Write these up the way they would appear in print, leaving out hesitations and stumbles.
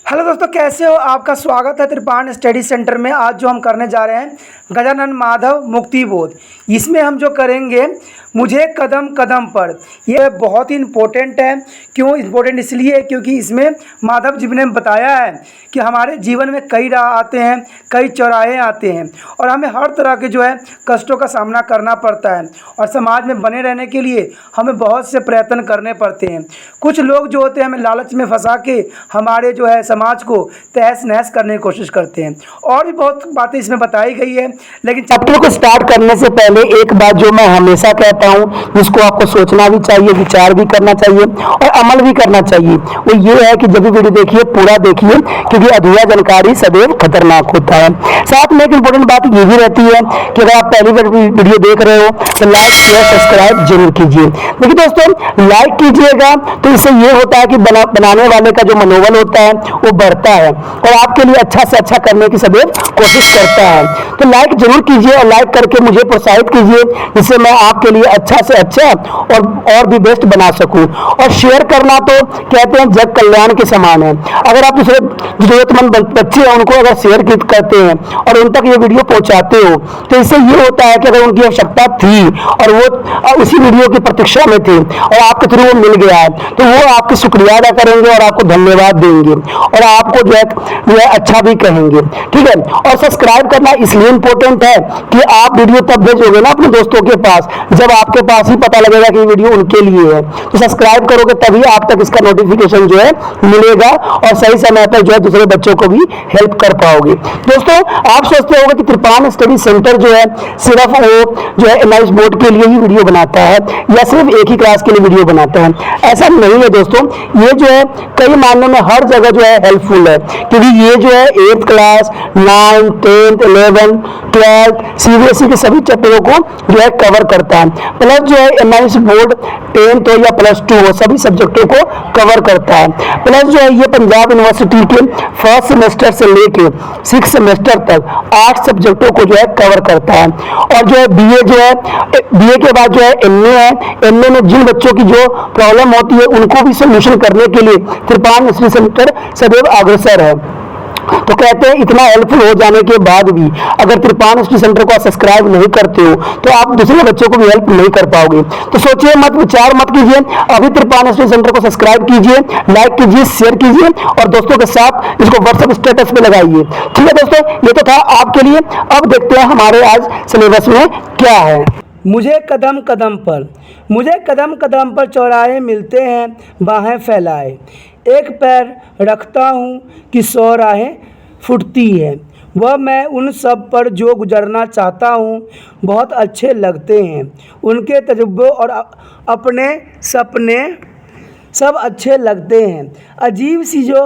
Hello दोस्तों, कैसे हो? आपका स्वागत है त्रिपाण स्टडी सेंटर में। आज जो हम करने जा रहे हैं गजानन माधव मुक्ति बोध, इसमें हम जो करेंगे मुझे कदम कदम पर। यह बहुत ही इम्पोर्टेंट है। क्यों इम्पोर्टेंट? इसलिए क्योंकि इसमें माधव जी ने बताया है कि हमारे जीवन में कई राह आते हैं, कई चौराहे आते हैं और हमें हर तरह के जो है कष्टों का सामना करना पड़ता है और समाज में बने रहने के लिए हमें बहुत से प्रयत्न करने पड़ते हैं। कुछ लोग जो होते हैं हमें लालच में फंसा के हमारे जो है समाज को तहस नहस करने की कोशिश करते हैं। और भी बहुत बातें इसमें बताई गई है, लेकिन चैप्टर को स्टार्ट करने से पहले एक बात जो मैं हमेशा कहता हूँ, जिसको आपको सोचना भी चाहिए, विचार भी करना चाहिए और अमल भी करना चाहिए, वो ये है कि जब भी वीडियो देखिए पूरा देखिए, क्योंकि अधूरा जानकारी सदैव खतरनाक होता है। साथ में एक इम्पोर्टेंट बात ये भी रहती है कि अगर आप पहली बार वीडियो देख रहे हो तो लाइक शेयर सब्सक्राइब जरूर कीजिए। देखिए दोस्तों, लाइक कीजिएगा तो इससे ये होता है कि बनाने वाले का जो मनोबल होता है वो बढ़ता है और आपके लिए अच्छा से अच्छा करने की सदैव कोशिश करता है। तो लाइक जरूर कीजिए और लाइक करके मुझे प्रोत्साहित कीजिए, जिससे मैं आपके लिए अच्छा से अच्छा और भी बेस्ट बना सकूं। और शेयर करना तो कहते हैं जग कल्याण के समान है। अगर आप दूसरे जरूरतमंद बच्चे हैं उनको अगर शेयर करते हैं और उन तक ये वीडियो पहुंचाते हो तो इससे ये होता है कि अगर उनकी आवश्यकता थी और वो उसी वीडियो की प्रतीक्षा में थे और आपके थ्रू वो मिल गया है तो वो आपके शुक्रिया अदा करेंगे और आपको धन्यवाद देंगे और आपको जो है अच्छा भी कहेंगे। ठीक है। और सब्सक्राइब करना इसलिए इंपॉर्टेंट है कि आप वीडियो तब भेजोगे ना अपने दोस्तों के पास जब आपके पास ही पता लगेगा कि वीडियो उनके लिए है। तो सब्सक्राइब करोगे तभी आप तक इसका नोटिफिकेशन जो है मिलेगा और सही समय पर जो है दूसरे बच्चों को भी हेल्प कर पाओगे। दोस्तों, आप सोचते होंगे कि त्रिपाण स्टडी सेंटर जो है सिर्फ वो जो है एनालिसिस बोर्ड के लिए ही वीडियो बनाता है या सिर्फ एक ही क्लास के लिए वीडियो बनाता है। ऐसा नहीं है दोस्तों, ये जो है कई मामलों में हर जगह जो है हेल्पफुल है, क्योंकि ये जो है 8th class 9th 10th 11th 12th CBSE के सभी चैप्टरों को जो है कवर करता है। प्लस जो है एनालिसिस बोर्ड 10th हो या +2 हो सभी सब्जेक्टों को कवर करता है। प्लस जो है ये पंजाब यूनिवर्सिटी के फर्स्ट सेमेस्टर से लेके 6th सेमेस्टर तक 8 सब्जेक्टों को जो है कवर करता है। और जो है बीए के बाद जो है एमए है। एमए में जिन बच्चों की जो प्रॉब्लम होती है उनको भी सोल्यूशन करने के लिए त्रिपाण स्टडी सेंटर सदैव अग्रसर है। तो कहते हैं इतना हेल्पफुल हो जाने के बाद भी अगर त्रिपाण स्टडी सेंटर को सब्सक्राइब नहीं करते हो तो आप दूसरे बच्चों को भी हेल्प नहीं कर पाओगे। तो सोचिए मत, विचार मत कीजिए, अभी त्रिपाण स्टडी सेंटर को सब्सक्राइब कीजिए, लाइक कीजिए, शेयर कीजिए और दोस्तों के साथ इसको व्हाट्सएप स्टेटस पे लगाइए। ठीक है दोस्तों, ये तो था आपके लिए। अब देखते हैं हमारे आज सिलेबस में क्या है। मुझे कदम कदम पर चौराहे मिलते हैं, बाहें फैलाए। एक पैर रखता हूँ कि 100 राहें फुटती है। वह मैं उन सब पर जो गुजरना चाहता हूँ बहुत अच्छे लगते हैं। उनके तजुर्बे और अपने सपने सब अच्छे लगते हैं। अजीब सी जो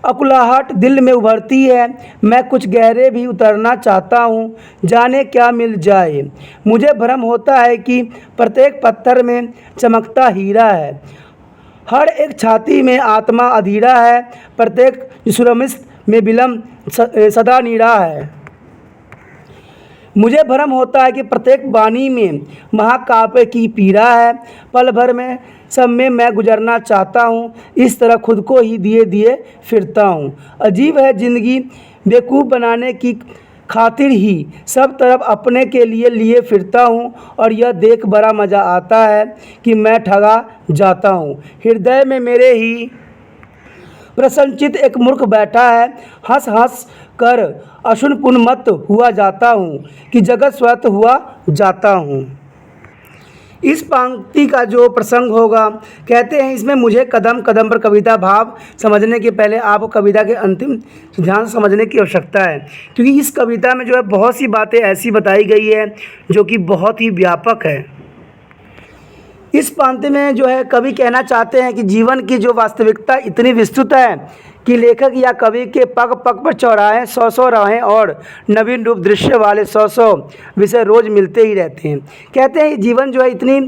अकुलाहट दिल में उभरती है, मैं कुछ गहरे भी उतरना चाहता हूँ, जाने क्या मिल जाए। मुझे भ्रम होता है कि प्रत्येक पत्थर में चमकता हीरा है, हर एक छाती में आत्मा अधीरा है, प्रत्येक सुरमिस्त में विलंब सदा नीरा है। मुझे भ्रम होता है कि प्रत्येक वाणी में महाकाव्य की पीड़ा है, पल भर में सब में मैं गुजरना चाहता हूँ, इस तरह खुद को ही दिए दिए फिरता हूँ। अजीब है ज़िंदगी, बेवकूफ़ बनाने की खातिर ही सब तरफ अपने के लिए फिरता हूँ और यह देख बड़ा मज़ा आता है कि मैं ठगा जाता हूँ। हृदय में मेरे ही प्रसन्नचित एक मूर्ख बैठा है, हंस हंस कर अशुन पुनमत हुआ जाता हूँ कि जगत स्वत हुआ जाता हूँ। इस पंक्ति का जो प्रसंग होगा, कहते हैं इसमें मुझे कदम कदम पर कविता भाव समझने के पहले आपको कविता के अंतिम ध्यान समझने की आवश्यकता है, क्योंकि इस कविता में जो है बहुत सी बातें ऐसी बताई गई है जो कि बहुत ही व्यापक है। इस पंक्ति में जो है कवि कहना चाहते हैं कि जीवन की जो वास्तविकता इतनी विस्तृत है कि लेखक या कवि के पग पग पर चौराहे 100 राहें और नवीन रूप दृश्य वाले 100 विषय रोज़ मिलते ही रहते हैं। कहते हैं जीवन जो है इतनी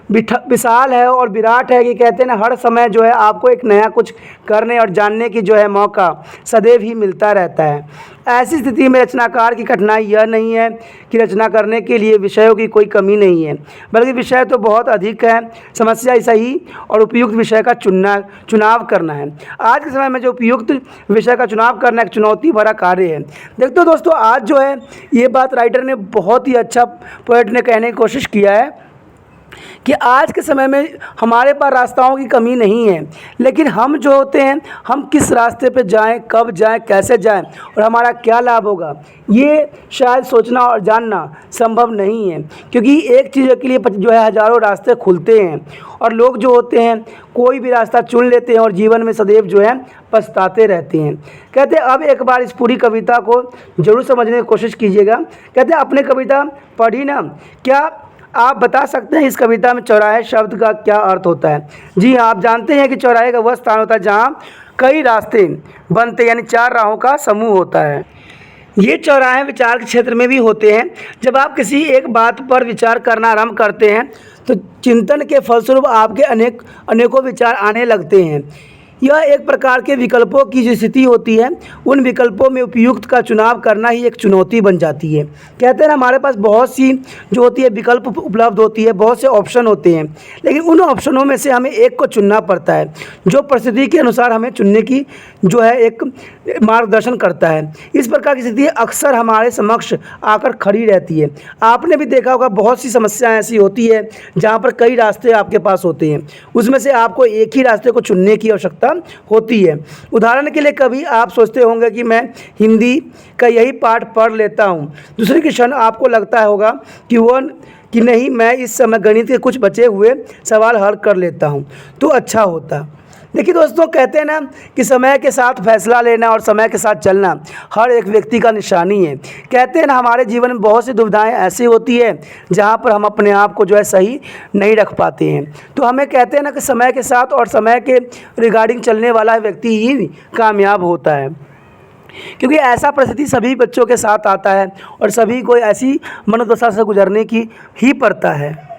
विशाल है और विराट है कि कहते हैं ना, हर समय जो है आपको एक नया कुछ करने और जानने की जो है मौका सदैव ही मिलता रहता है। ऐसी स्थिति में रचनाकार की कठिनाई यह नहीं है कि रचना करने के लिए विषयों की कोई कमी नहीं है, बल्कि विषय तो बहुत अधिक है। समस्या सही और उपयुक्त विषय का चुनाव करना है। आज के समय में जो उपयुक्त विषय का चुनाव करना एक चुनौती भरा कार्य है। देखते हो दोस्तों, आज जो है ये बात राइटर ने बहुत ही अच्छा पोएट ने कहने की कोशिश किया है कि आज के समय में हमारे पास रास्ताओं की कमी नहीं है, लेकिन हम जो होते हैं, हम किस रास्ते पे जाएं, कब जाएं, कैसे जाएं और हमारा क्या लाभ होगा, ये शायद सोचना और जानना संभव नहीं है। क्योंकि एक चीज़ के लिए जो है हज़ारों रास्ते खुलते हैं और लोग जो होते हैं कोई भी रास्ता चुन लेते हैं और जीवन में सदैव जो है पछताते रहते हैं। कहते हैं अब एक बार इस पूरी कविता को ज़रूर समझने की कोशिश कीजिएगा। कहते हैं अपने कविता पढ़ी ना, क्या आप बता सकते हैं इस कविता में चौराहे शब्द का क्या अर्थ होता है? जी हाँ, आप जानते हैं कि चौराहे का वह स्थान होता है जहाँ कई रास्ते बनते, यानी 4 राहों का समूह होता है। ये चौराहे विचार के क्षेत्र में भी होते हैं। जब आप किसी एक बात पर विचार करना आरंभ करते हैं तो चिंतन के फलस्वरूप आपके अनेकों विचार आने लगते हैं। यह एक प्रकार के विकल्पों की जो स्थिति होती है, उन विकल्पों में उपयुक्त का चुनाव करना ही एक चुनौती बन जाती है। कहते हैं ना, हमारे पास बहुत सी जो होती है विकल्प उपलब्ध होती है, बहुत से ऑप्शन होते हैं, लेकिन उन ऑप्शनों में से हमें एक को चुनना पड़ता है जो परिस्थिति के अनुसार हमें चुनने की जो है एक मार्गदर्शन करता है। इस प्रकार की स्थिति अक्सर हमारे समक्ष आकर खड़ी रहती है। आपने भी देखा होगा, बहुत सी समस्याएं ऐसी होती है जहाँ पर कई रास्ते आपके पास होते हैं, उसमें से आपको एक ही रास्ते को चुनने की आवश्यकता होती है। उदाहरण के लिए कभी आप सोचते होंगे कि मैं हिंदी का यही पाठ पढ़ लेता हूँ, दूसरी क्षण आपको लगता होगा कि नहीं, मैं इस समय गणित के कुछ बचे हुए सवाल हल कर लेता हूँ तो अच्छा होता। देखिए दोस्तों, कहते हैं ना कि समय के साथ फैसला लेना और समय के साथ चलना हर एक व्यक्ति का निशानी है। कहते हैं ना, हमारे जीवन में बहुत सी दुविधाएं ऐसी होती है जहां पर हम अपने आप को जो है सही नहीं रख पाते हैं। तो हमें कहते हैं ना कि समय के साथ और समय के रिगार्डिंग चलने वाला व्यक्ति ही कामयाब होता है, क्योंकि ऐसा परिस्थिति सभी बच्चों के साथ आता है और सभी को ऐसी मनोदशा से गुजरने की ही पड़ता है।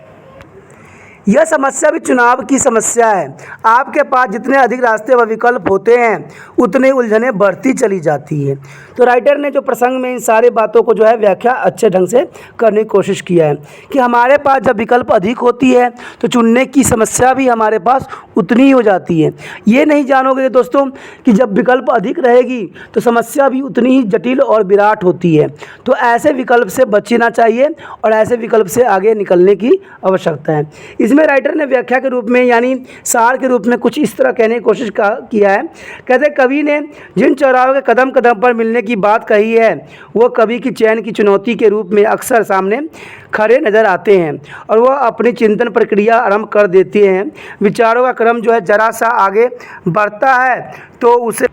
यह समस्या भी चुनाव की समस्या है। आपके पास जितने अधिक रास्ते व विकल्प होते हैं उतनी उलझनें बढ़ती चली जाती है। तो राइटर ने जो प्रसंग में इन सारी बातों को जो है व्याख्या अच्छे ढंग से करने की कोशिश किया है कि हमारे पास जब विकल्प अधिक होती है तो चुनने की समस्या भी हमारे पास उतनी ही हो जाती है। ये नहीं जानोगे दोस्तों कि जब विकल्प अधिक रहेगी तो समस्या भी उतनी ही जटिल और विराट होती है। तो ऐसे विकल्प से बचना चाहिए और ऐसे विकल्प से आगे निकलने की आवश्यकता है। इसमें राइटर ने व्याख्या के रूप में यानी सार के रूप में कुछ इस तरह कहने की कोशिश किया है। कहते कवि ने जिन चौराहों के कदम कदम पर मिलने की बात कही है वो कवि की चयन की चुनौती के रूप में अक्सर सामने खड़े नज़र आते हैं और वह अपनी चिंतन प्रक्रिया आरंभ कर देते हैं। विचारों का क्रम जो है जरा सा आगे बढ़ता है तो उसे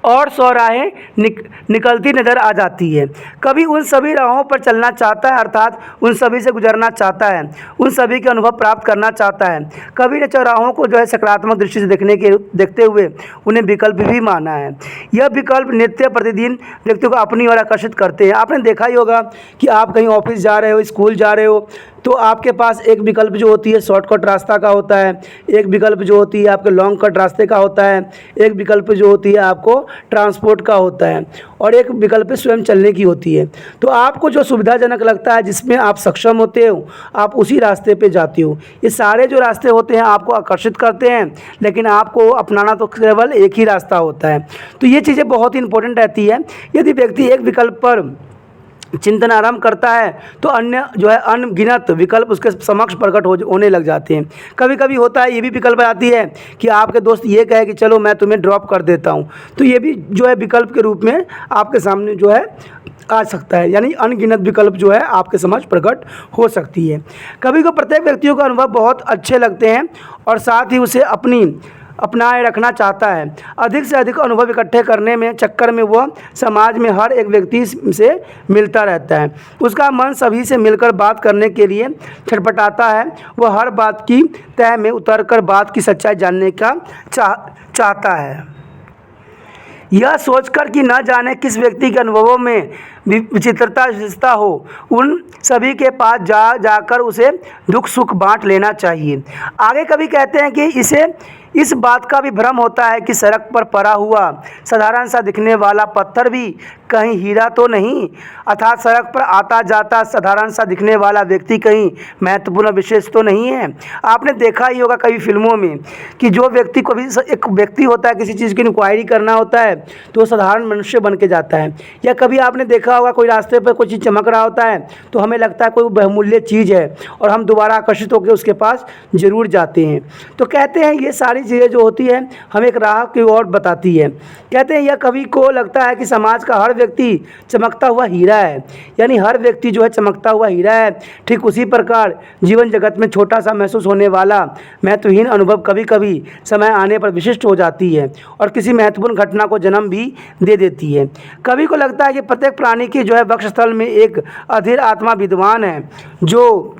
और 100 राहें निकलती नज़र आ जाती है। कभी उन सभी राहों पर चलना चाहता है, अर्थात उन सभी से गुजरना चाहता है, उन सभी के अनुभव प्राप्त करना चाहता है। कवि ने चौराहों को जो है सकारात्मक दृष्टि से देखते हुए उन्हें विकल्प भी माना है। यह विकल्प नित्य प्रतिदिन व्यक्तियों को अपनी ओर आकर्षित करते हैं। आपने देखा ही होगा कि आप कहीं ऑफिस जा रहे हो, स्कूल जा रहे हो, तो आपके पास एक विकल्प जो होती है शॉर्टकट रास्ता का होता है, एक विकल्प जो होती है आपके लॉन्ग कट रास्ते का होता है, एक विकल्प जो होती है आपको ट्रांसपोर्ट का होता है और एक विकल्प स्वयं चलने की होती है। तो आपको जो सुविधाजनक लगता है, जिसमें आप सक्षम होते हो, आप उसी रास्ते पे जाते हो। ये सारे जो रास्ते होते हैं आपको आकर्षित करते हैं, लेकिन आपको अपनाना तो केवल एक ही रास्ता होता है। तो ये चीज़ें बहुत ही इंपॉर्टेंट रहती है। यदि व्यक्ति एक विकल्प पर चिंतन आरंभ करता है तो अन्य जो है अनगिनत विकल्प उसके समक्ष प्रकट होने लग जाते हैं। कभी कभी होता है, ये भी विकल्प आती है कि आपके दोस्त ये कहे कि चलो मैं तुम्हें ड्रॉप कर देता हूँ, तो ये भी जो है विकल्प के रूप में आपके सामने जो है आ सकता है, यानी अनगिनत विकल्प जो है आपके समक्ष प्रकट हो सकती है। कभी को प्रत्येक व्यक्तियों का अनुभव बहुत अच्छे लगते हैं और साथ ही उसे अपनाए रखना चाहता है। अधिक से अधिक अनुभव इकट्ठे करने में चक्कर में वह समाज में हर एक व्यक्ति से मिलता रहता है। उसका मन सभी से मिलकर बात करने के लिए छटपटाता है। वह हर बात की तह में उतरकर बात की सच्चाई जानने का चाहता है। यह सोचकर कि न जाने किस व्यक्ति के अनुभवों में विचित्रता विशेषता हो, उन सभी के पास जाकर उसे दुख सुख बांट लेना चाहिए। आगे कवि कहते हैं कि इसे इस बात का भी भ्रम होता है कि सड़क पर पड़ा हुआ साधारण सा दिखने वाला पत्थर भी कहीं हीरा तो नहीं, अर्थात सड़क पर आता जाता साधारण सा दिखने वाला व्यक्ति कहीं महत्वपूर्ण विशेष तो नहीं है। आपने देखा ही होगा कई फिल्मों में कि जो व्यक्ति को भी एक व्यक्ति होता है, किसी चीज़ की इंक्वायरी करना होता है तो वो साधारण मनुष्य बन के जाता है। या कभी आपने देखा होगा कोई रास्ते पर कोई चीज़ चमक रहा होता है तो हमें लगता है कोई बहुमूल्य चीज़ है और हम दोबारा आकर्षित होकर उसके पास ज़रूर जाते हैं। तो कहते हैं ये सारी चीज़ें जो होती है हमें एक राह की ओर बताती है। कहते हैं यह कवि को लगता है कि समाज का हर व्यक्ति चमकता हुआ हीरा है, यानी हर व्यक्ति जो है चमकता हुआ हीरा है। ठीक उसी प्रकार जीवन जगत में छोटा सा महसूस होने वाला महत्वहीन अनुभव कभी कभी समय आने पर विशिष्ट हो जाती है और किसी महत्वपूर्ण घटना को जन्म भी दे देती है। कवि को लगता है कि प्रत्येक प्राणी की जो है वक्षस्थल में एक अधीर आत्मा विद्वान है जो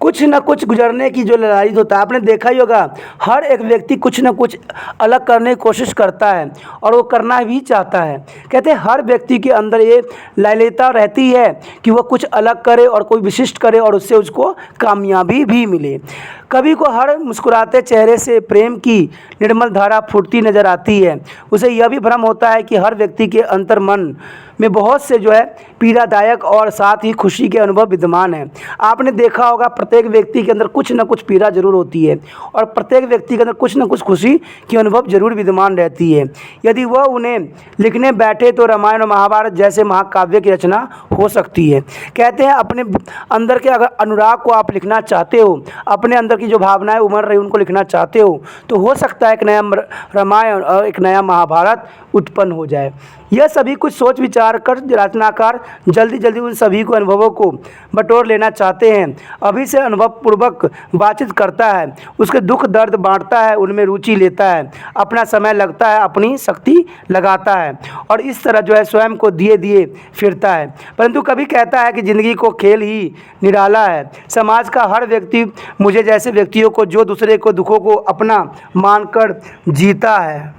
कुछ न कुछ गुजरने की जो ललायत होता है। आपने देखा ही होगा हर एक व्यक्ति कुछ न कुछ अलग करने की कोशिश करता है और वो करना भी चाहता है। कहते हैं हर व्यक्ति के अंदर ये लालयता रहती है कि वह कुछ अलग करे और कोई विशिष्ट करे और उससे उसको कामयाबी भी मिले। कवि को हर मुस्कुराते चेहरे से प्रेम की निर्मल धारा फूटती नजर आती है। उसे यह भी भ्रम होता है कि हर व्यक्ति के अंतर मन में बहुत से जो है पीड़ादायक और साथ ही खुशी के अनुभव विद्यमान हैं। आपने देखा होगा प्रत्येक व्यक्ति के अंदर कुछ न कुछ पीड़ा जरूर होती है और प्रत्येक व्यक्ति के अंदर कुछ न कुछ खुशी की अनुभव जरूर विद्यमान रहती है। यदि वह उन्हें लिखने बैठे तो रामायण और महाभारत जैसे महाकाव्य की रचना हो सकती है। कहते हैं अपने अंदर के अगर अनुराग को आप लिखना चाहते हो, अपने अंदर की जो भावनाएं उमड़ रही उनको लिखना चाहते हो तो हो सकता है एक नया रामायण और एक नया महाभारत उत्पन्न हो जाए। यह सभी कुछ सोच विचार कर रचनाकार जल्दी जल्दी उन सभी को अनुभवों को बटोर लेना चाहते हैं। अभी से अनुभव पूर्वक बातचीत करता है, उसके दुख दर्द बांटता है, उनमें रुचि लेता है, अपना समय लगता है, अपनी शक्ति लगाता है और इस तरह जो है स्वयं को दिए दिए फिरता है। परंतु कभी कहता है कि ज़िंदगी को खेल ही निराला है। समाज का हर व्यक्ति मुझे जैसे व्यक्तियों को जो दूसरे को दुखों को अपना मानकर जीता है,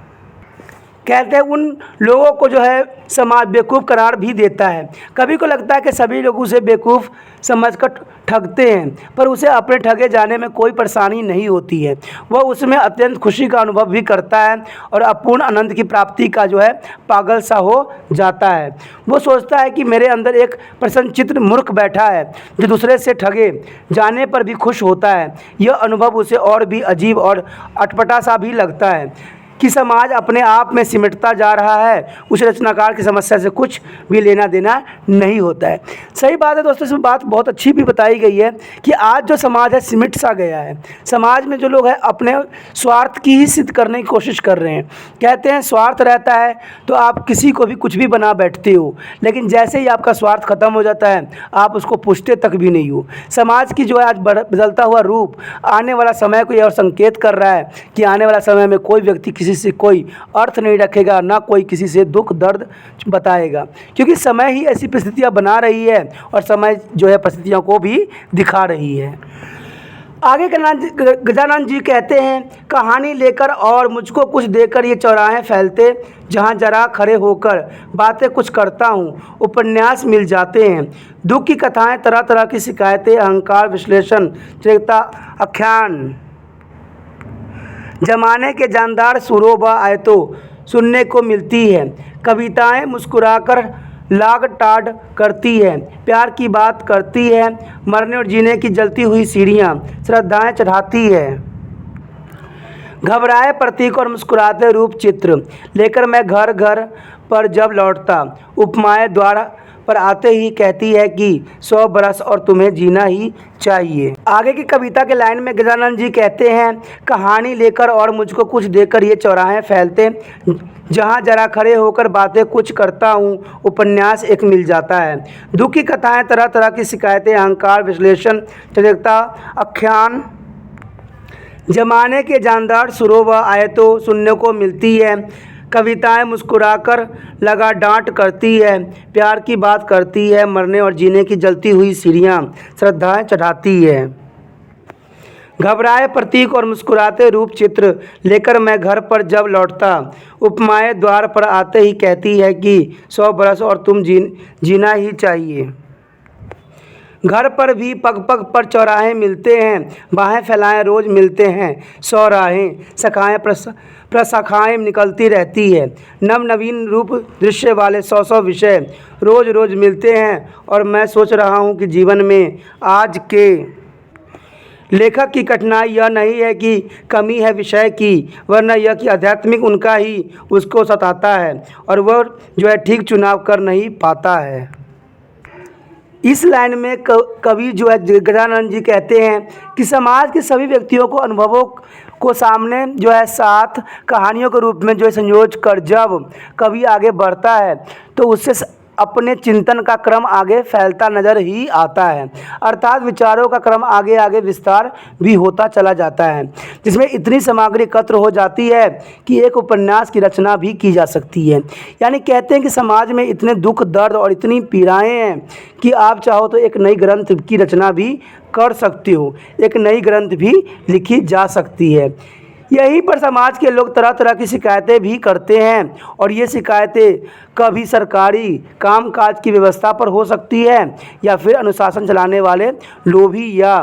कहते हैं उन लोगों को जो है समाज बेवकूफ़ करार भी देता है। कभी को लगता है कि सभी लोग उसे बेवकूफ़ समझकर ठगते हैं, पर उसे अपने ठगे जाने में कोई परेशानी नहीं होती है। वह उसमें अत्यंत खुशी का अनुभव भी करता है और अपूर्ण आनंद की प्राप्ति का जो है पागल सा हो जाता है। वो सोचता है कि मेरे अंदर एक प्रसन्नचित्त मूर्ख बैठा है जो दूसरे से ठगे जाने पर भी खुश होता है। यह अनुभव उसे और भी अजीब और अटपटा सा भी लगता है कि समाज अपने आप में सिमटता जा रहा है, उस रचनाकार की समस्या से कुछ भी लेना देना नहीं होता है। सही बात है दोस्तों, इसमें बात बहुत अच्छी भी बताई गई है कि आज जो समाज है सिमट सा गया है। समाज में जो लोग हैं अपने स्वार्थ की ही सिद्ध करने की कोशिश कर रहे हैं। कहते हैं स्वार्थ रहता है तो आप किसी को भी कुछ भी बना बैठते हो, लेकिन जैसे ही आपका स्वार्थ खत्म हो जाता है आप उसको पूछते तक भी नहीं हो। समाज की जो है आज बदलता हुआ रूप आने वाला समय को यह संकेत कर रहा है कि आने वाला समय में कोई व्यक्ति किसी से कोई अर्थ नहीं रखेगा, ना कोई किसी से दुख दर्द बताएगा, क्योंकि समय ही ऐसी परिस्थितियां बना रही है और समय जो है परिस्थितियों को भी दिखा रही है। आगे गजानन जी कहते हैं कहानी लेकर और मुझको कुछ देकर ये चौराहे फैलते, जहाँ जरा खड़े होकर बातें कुछ करता हूँ उपन्यास मिल जाते हैं। दुख की कथाएं, तरह तरह की शिकायतें, अहंकार, विश्लेषण, चेता, आख्यान, जमाने के जानदार सुरों व आयतों सुनने को मिलती है। कविताएं मुस्कुराकर लाग टाड करती है, प्यार की बात करती है, मरने और जीने की जलती हुई सीढ़ियाँ श्रद्धाएं चढ़ाती है। घबराए प्रतीक और मुस्कुराते रूप चित्र लेकर मैं घर घर पर जब लौटता, उपमाएं द्वारा पर आते ही कहती है कि 100 बरस और तुम्हें जीना ही चाहिए। आगे की कविता के लाइन में गजानन जी कहते हैं कहानी लेकर और मुझको कुछ देकर ये चौराहे फैलते, जहाँ जरा खड़े होकर बातें कुछ करता हूँ उपन्यास एक मिल जाता है। दुख की कथाएं, तरह तरह की शिकायतें, अहंकार, विश्लेषण, चरित्रता, आख्यान, जमाने के जानदार सुरों व आयतों सुनने को मिलती है। कविताएं मुस्कुराकर लगा डांट करती है, प्यार की बात करती है, मरने और जीने की जलती हुई सीढ़ियाँ श्रद्धाएं चढ़ाती है। घबराए प्रतीक और मुस्कुराते रूप चित्र लेकर मैं घर पर जब लौटता, उपमाएं द्वार पर आते ही कहती है कि 100 बरस और तुम जीना ही चाहिए। घर पर भी पग पग पर चौराहे मिलते हैं, बाहें फैलाएं रोज मिलते हैं 100 राहें, शाखाएं प्रशाखाएं निकलती रहती है। नव नवीन रूप दृश्य वाले 100 विषय रोज रोज मिलते हैं और मैं सोच रहा हूँ कि जीवन में आज के लेखक की कठिनाई यह नहीं है कि कमी है विषय की, वरना यह कि आध्यात्मिक उनका ही उसको सताता है और वह जो है ठीक चुनाव कर नहीं पाता है। इस लाइन में कवि जो है गजानंद जी कहते हैं कि समाज के सभी व्यक्तियों को अनुभवों को सामने जो है साथ कहानियों के रूप में जो है संयोज कर जब कवि आगे बढ़ता है तो उससे अपने चिंतन का क्रम आगे फैलता नज़र ही आता है, अर्थात विचारों का क्रम आगे आगे विस्तार भी होता चला जाता है, जिसमें इतनी सामग्री एकत्र हो जाती है कि एक उपन्यास की रचना भी की जा सकती है। यानी कहते हैं कि समाज में इतने दुख दर्द और इतनी पीड़ाएं हैं कि आप चाहो तो एक नई ग्रंथ की रचना भी कर सकते हो, एक नई ग्रंथ भी लिखी जा सकती है। यहीं पर समाज के लोग तरह तरह की शिकायतें भी करते हैं और ये शिकायतें कभी सरकारी कामकाज की व्यवस्था पर हो सकती है या फिर अनुशासन चलाने वाले लोभी या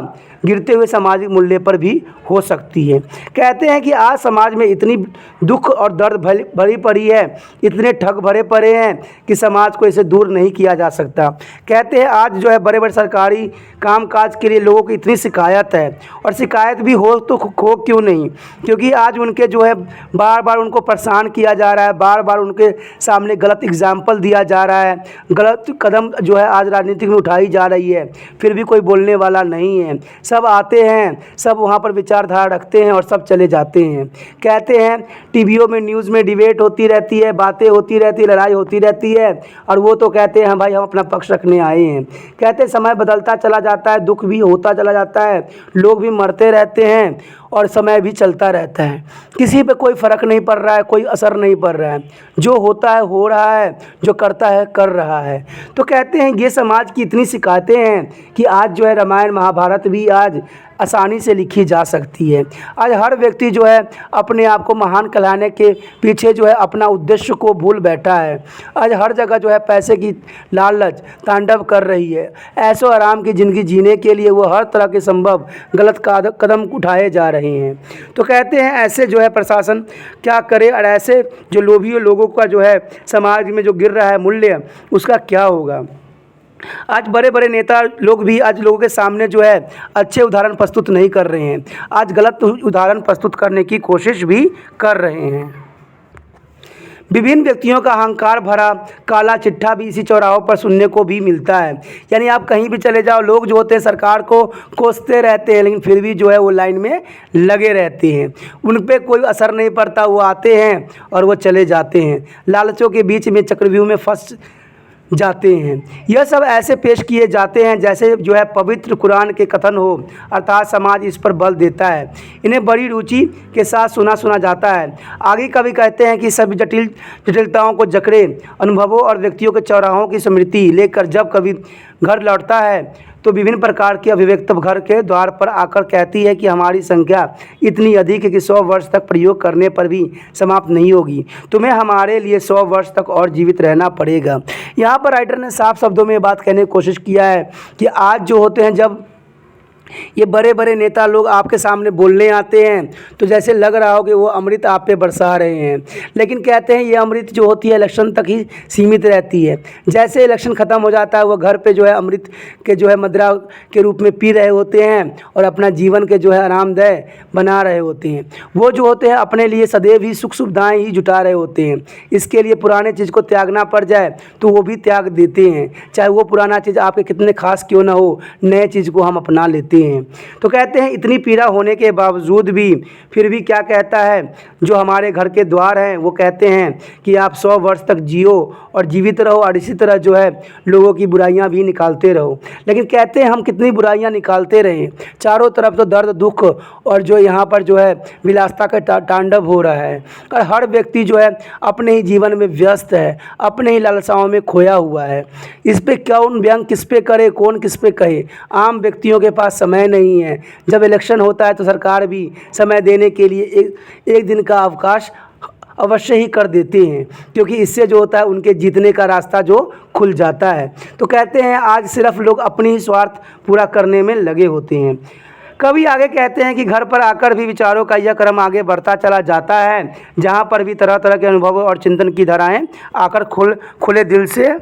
गिरते हुए सामाजिक मूल्य पर भी हो सकती है। कहते हैं कि आज समाज में इतनी दुख और दर्द भरी पड़ी है, इतने ठग भरे पड़े हैं कि समाज को इसे दूर नहीं किया जा सकता। कहते हैं आज जो है बड़े बड़े सरकारी कामकाज के लिए लोगों की इतनी शिकायत है और शिकायत भी हो तो हो क्यों नहीं, क्योंकि आज उनके जो है बार बार उनको परेशान किया जा रहा है, बार बार उनके सामने गलत एग्जाम्पल दिया जा रहा है, गलत कदम जो है आज राजनीति में उठाई जा रही है, फिर भी कोई बोलने वाला नहीं है। सब आते हैं, सब वहाँ पर विचारधारा रखते हैं और सब चले जाते हैं। कहते हैं टीवीओं में न्यूज़ में डिबेट होती रहती है, बातें होती रहती है, लड़ाई होती रहती है और वो तो कहते हैं भाई हम अपना पक्ष रखने आए हैं। कहते हैं समय बदलता चला जाता है, दुख भी होता चला जाता है, लोग भी मरते रहते हैं और समय भी चलता रहता है, किसी पे कोई फ़र्क नहीं पड़ रहा है, कोई असर नहीं पड़ रहा है, जो होता है हो रहा है, जो करता है कर रहा है। तो कहते हैं ये समाज की इतनी शिकायतें हैं कि आज जो है रामायण महाभारत भी आज आसानी से लिखी जा सकती है। आज हर व्यक्ति जो है अपने आप को महान कहलाने के पीछे जो है अपना उद्देश्य को भूल बैठा है। आज हर जगह जो है पैसे की लालच तांडव कर रही है, ऐशो आराम की ज़िंदगी जीने के लिए वो हर तरह के संभव गलत कदम उठाए जा रहे हैं। तो कहते हैं ऐसे जो है प्रशासन क्या करे और ऐसे जो लोभी लोगों का जो है समाज में जो गिर रहा है मूल्य, उसका क्या होगा। आज बड़े बड़े नेता लोग भी आज लोगों के सामने जो है अच्छे उदाहरण प्रस्तुत नहीं कर रहे हैं, आज गलत उदाहरण प्रस्तुत करने की कोशिश भी कर रहे हैं। विभिन्न व्यक्तियों का अहंकार भरा काला चिट्ठा भी इसी चौराहों पर सुनने को भी मिलता है। यानी आप कहीं भी चले जाओ, लोग जो होते हैं सरकार को कोसते रहते हैं, लेकिन फिर भी जो है वो लाइन में लगे रहते हैं, उन पर कोई असर नहीं पड़ता, वो आते हैं और वो चले जाते हैं, लालचों के बीच में चक्रव्यूह में फंस जाते हैं। यह सब ऐसे पेश किए जाते हैं जैसे जो है पवित्र कुरान के कथन हो, अर्थात समाज इस पर बल देता है, इन्हें बड़ी रुचि के साथ सुना जाता है। आगे कवि कहते हैं कि सभी जटिलताओं को जकड़े अनुभवों और व्यक्तियों के चौराहों की स्मृति लेकर जब कवि घर लौटता है तो विभिन्न प्रकार की अभिव्यक्त घर के द्वार पर आकर कहती है कि हमारी संख्या इतनी अधिक है कि 100 वर्ष तक प्रयोग करने पर भी समाप्त नहीं होगी, तुम्हें हमारे लिए 100 वर्ष तक और जीवित रहना पड़ेगा। यहाँ पर राइटर ने साफ शब्दों में बात कहने की कोशिश किया है कि आज जो होते हैं जब ये बड़े बड़े नेता लोग आपके सामने बोलने आते हैं तो जैसे लग रहा हो कि वो अमृत आप पे बरसा रहे हैं, लेकिन कहते हैं ये अमृत जो होती है इलेक्शन तक ही सीमित रहती है। जैसे इलेक्शन ख़त्म हो जाता है वो घर पे जो है अमृत के जो है मदिरा के रूप में पी रहे होते हैं और अपना जीवन के जो है आरामदायक बना रहे होते हैं। वो जो होते हैं अपने लिए सदैव ही सुख सुविधाएँ ही जुटा रहे होते हैं, इसके लिए पुराने चीज़ को त्यागना पड़ जाए तो वो भी त्याग देते हैं, चाहे वो पुराना चीज़ आपके कितने खास क्यों ना हो, नए चीज़ को हम अपना लेते हैं। तो कहते हैं इतनी पीड़ा होने के बावजूद भी फिर भी क्या कहता है जो हमारे घर के द्वार हैं, वो कहते हैं कि आप 100 वर्ष तक जियो और जीवित रहो और इसी तरह जो है लोगों की बुराइयां भी निकालते रहो। लेकिन कहते हैं हम कितनी बुराइयां निकालते रहें, चारों तरफ तो दर्द दुख और जो यहाँ पर जो है विलासता का तांडव हो रहा है और हर व्यक्ति जो है अपने ही जीवन में व्यस्त है, अपने ही लालसाओं में खोया हुआ है। इस पे कौन व्यंग किस पे करे, कौन किस पे कहे। आम व्यक्तियों के पास समय नहीं है। जब इलेक्शन होता है तो सरकार भी समय देने के लिए एक दिन का अवकाश अवश्य ही कर देते हैं, क्योंकि इससे जो होता है उनके जीतने का रास्ता जो खुल जाता है। तो कहते हैं आज सिर्फ लोग अपनी ही स्वार्थ पूरा करने में लगे होते हैं। कवि आगे कहते हैं कि घर पर आकर भी विचारों का यह क्रम आगे बढ़ता चला जाता है, जहाँ पर भी तरह तरह के अनुभवों और चिंतन की धाराएं आकर खुले दिल से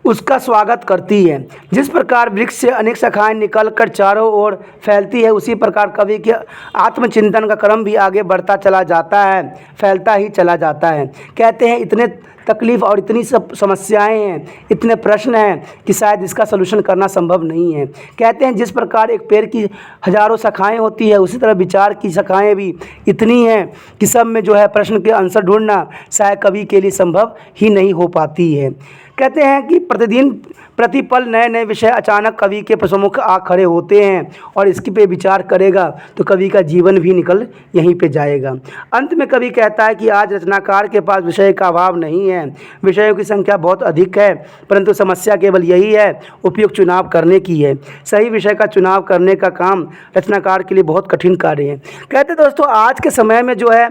उसका स्वागत करती है। जिस प्रकार वृक्ष से अनेक शाखाएं निकलकर चारों ओर फैलती है, उसी प्रकार कवि के आत्मचिंतन का क्रम भी आगे बढ़ता चला जाता है, फैलता ही चला जाता है। कहते हैं इतने तकलीफ़ और इतनी सब समस्याएं हैं, इतने प्रश्न हैं कि शायद इसका सलूशन करना संभव नहीं है। कहते हैं जिस प्रकार एक पेड़ की हजारों शाखाएं होती है, उसी तरह विचार की शाखाएं भी इतनी हैं कि सब में जो है प्रश्न के आंसर ढूंढना शायद कवि के लिए संभव ही नहीं हो पाती है। कहते हैं कि प्रतिदिन प्रतिपल नए नए विषय अचानक कवि के प्रसमुख आ खड़े होते हैं और इसकी पे विचार करेगा तो कवि का जीवन भी निकल यहीं पे जाएगा। अंत में कवि कहता है कि आज रचनाकार के पास विषय का अभाव नहीं है, विषयों की संख्या बहुत अधिक है, परंतु समस्या केवल यही है उपयुक्त चुनाव करने की है। सही विषय का चुनाव करने का काम रचनाकार के लिए बहुत कठिन कार्य है। कहते दोस्तों आज के समय में जो है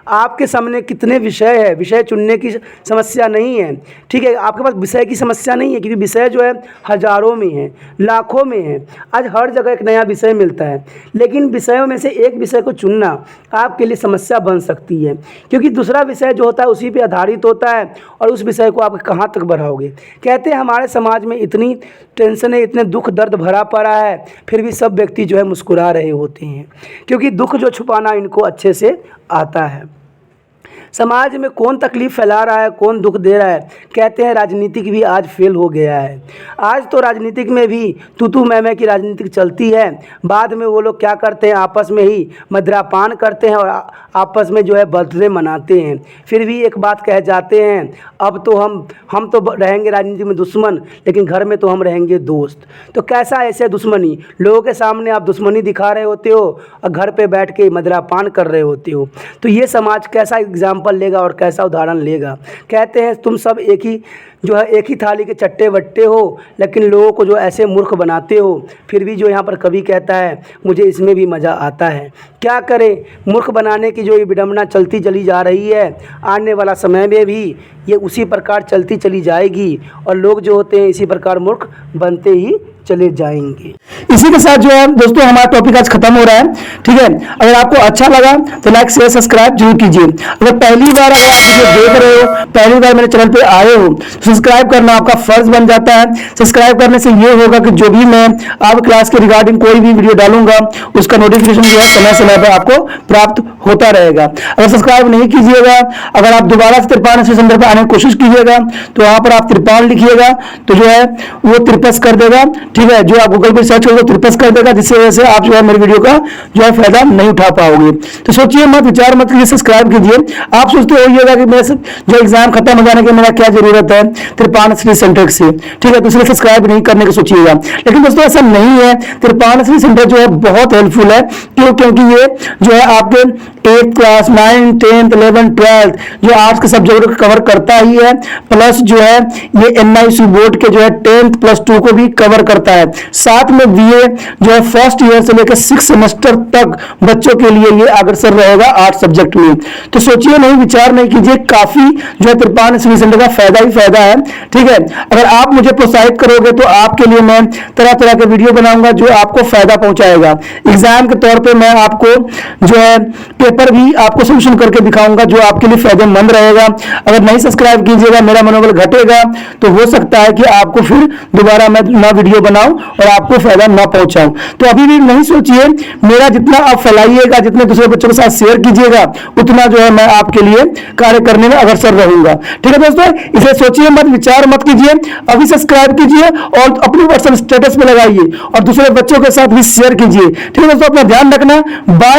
आपके सामने कितने विषय है, विषय चुनने की समस्या नहीं है, ठीक है। आपके पास विषय की समस्या नहीं है, क्योंकि विषय जो है हज़ारों में है, लाखों में है। आज हर जगह एक नया विषय मिलता है, लेकिन विषयों में से एक विषय को चुनना आपके लिए समस्या बन सकती है, क्योंकि दूसरा विषय जो होता है उसी पे आधारित होता है और उस विषय को आप कहाँ तक बढ़ाओगे। कहते हैं हमारे समाज में इतनी टेंशन है, इतने दुख दर्द भरा पड़ा है, फिर भी सब व्यक्ति जो है मुस्कुरा रहे होते हैं, क्योंकि दुख जो छुपाना इनको अच्छे से आता है। समाज में कौन तकलीफ़ फैला रहा है, कौन दुख दे रहा है। कहते हैं राजनीतिक भी आज फेल हो गया है। आज तो राजनीतिक में भी तू मैं की राजनीतिक चलती है। बाद में वो लोग क्या करते हैं, आपस में ही मदिरापान करते हैं और आपस में जो है बर्थडे मनाते हैं। फिर भी एक बात कह जाते हैं, अब तो हम तो रहेंगे राजनीति में दुश्मन, लेकिन घर में तो हम रहेंगे दोस्त। तो कैसा ऐसे दुश्मनी, लोगों के सामने आप दुश्मनी दिखा रहे होते हो और घर पे बैठ के मदिरापान कर रहे होते हो। तो ये समाज कैसा एग्जाम्पल लेगा और कैसा उदाहरण लेगा। कहते हैं तुम सब एक ही थाली के चट्टे बट्टे हो, लेकिन लोगों को जो ऐसे मूर्ख बनाते हो। फिर भी जो यहाँ पर कवि कहता है मुझे इसमें भी मज़ा आता है। क्या करें, मूर्ख बनाने की जो ये विडंबना चलती चली जा रही है, आने वाला समय में भी ये उसी प्रकार चलती चली जाएगी और लोग जो होते हैं इसी प्रकार मूर्ख बनते ही चले जाएंगे। इसी के साथ जो है दोस्तों हमारा टॉपिक आज खत्म हो रहा है, ठीक है। अगर आपको अच्छा लगा तो लाइक शेयर सब्सक्राइब जरूर कीजिए। अगर पहली बार अगर आप वीडियो देख रहे हो, पहली बार मेरे चैनल पे आए हो, तो सब्सक्राइब करना आपका फर्ज बन जाता है। सब्सक्राइब करने से ये होगा कि जो भी मैं आप क्लास के रिगार्डिंग कोई भी वीडियो डालूंगा उसका नोटिफिकेशन जो है समय समय पर आपको प्राप्त होता रहेगा। अगर सब्सक्राइब नहीं कीजिएगा, अगर आप दोबारा से तिरपान सेंटर पर आने की कोशिश कीजिएगा तो वहां पर आप तिरपान लिखिएगा तो जो है वो तिरपस कर देगा, ठीक है। जो आप गूगल पे सर्च करोगे तिरपस कर देगा, जिससे वजह से आप जो है मेरी वीडियो का जो है फायदा नहीं उठा पाओगे। तो सोचिए मत, विचार मत कीजिए, सब्सक्राइब कीजिए। आप सोचते होइएगा कि मेरे जो एग्जाम खत्म हो जाने की मेरा क्या जरूरत है तिरपान श्री सेंटर से, ठीक है। तो इसलिए सब्सक्राइब नहीं करने की सोचिएगा, लेकिन दोस्तों ऐसा नहीं है। तिरपान श्री सेंटर जो है बहुत हेल्पफुल है, क्योंकि ये जो है आपके 8th class 9th 10th 11th 12th जो आर्ट्स के सब्जेक्ट को कवर करता ही है, प्लस जो है ये NIC बोर्ड के जो है 10th + 2 को भी कवर करता है। साथ में BA जो है फर्स्ट ईयर से लेकर 6 सेमेस्टर तक बच्चों के लिए ये अग्रसर रहेगा आर्ट्स सब्जेक्ट में। तो सोचिए नहीं, विचार नहीं कीजिए, काफी जो है तिरपान श्री सेंटर का फायदा ही फायदा है, ठीक है। अगर आप मुझे प्रोत्साहित करोगे तो आपके लिए मैं तरह तरह के वीडियो बनाऊंगा जो आपको फायदा पहुंचाएगा। एग्जाम के तौर पर मैं आपको जो है पेपर भी आपको सोल्यूशन करके दिखाऊंगा जो आपके लिए फायदेमंद रहेगा। अगर नहीं सब्सक्राइब कीजिएगा, मेरा मनोबल घटेगा, तो हो सकता है कि आपको फिर दोबारा मैं नया वीडियो बनाऊं और आपको फायदा ना पहुंचाऊं। तो अभी भी नहीं सोचिए, मेरा जितना आप फैलाइएगा, जितने दूसरे बच्चों के साथ शेयर कीजिएगा, उतना जो है मैं आपके लिए कार्य करने में अग्रसर रहूंगा, ठीक है दोस्तों। इसे सोचिए मत, विचार मत कीजिए, अभी सब्सक्राइब कीजिए और अपनी व्हाट्सएप स्टेटस पे लगाइए और दूसरे बच्चों के साथ भी शेयर कीजिए, ठीक है दोस्तों। अपना ध्यान रखना, बाय।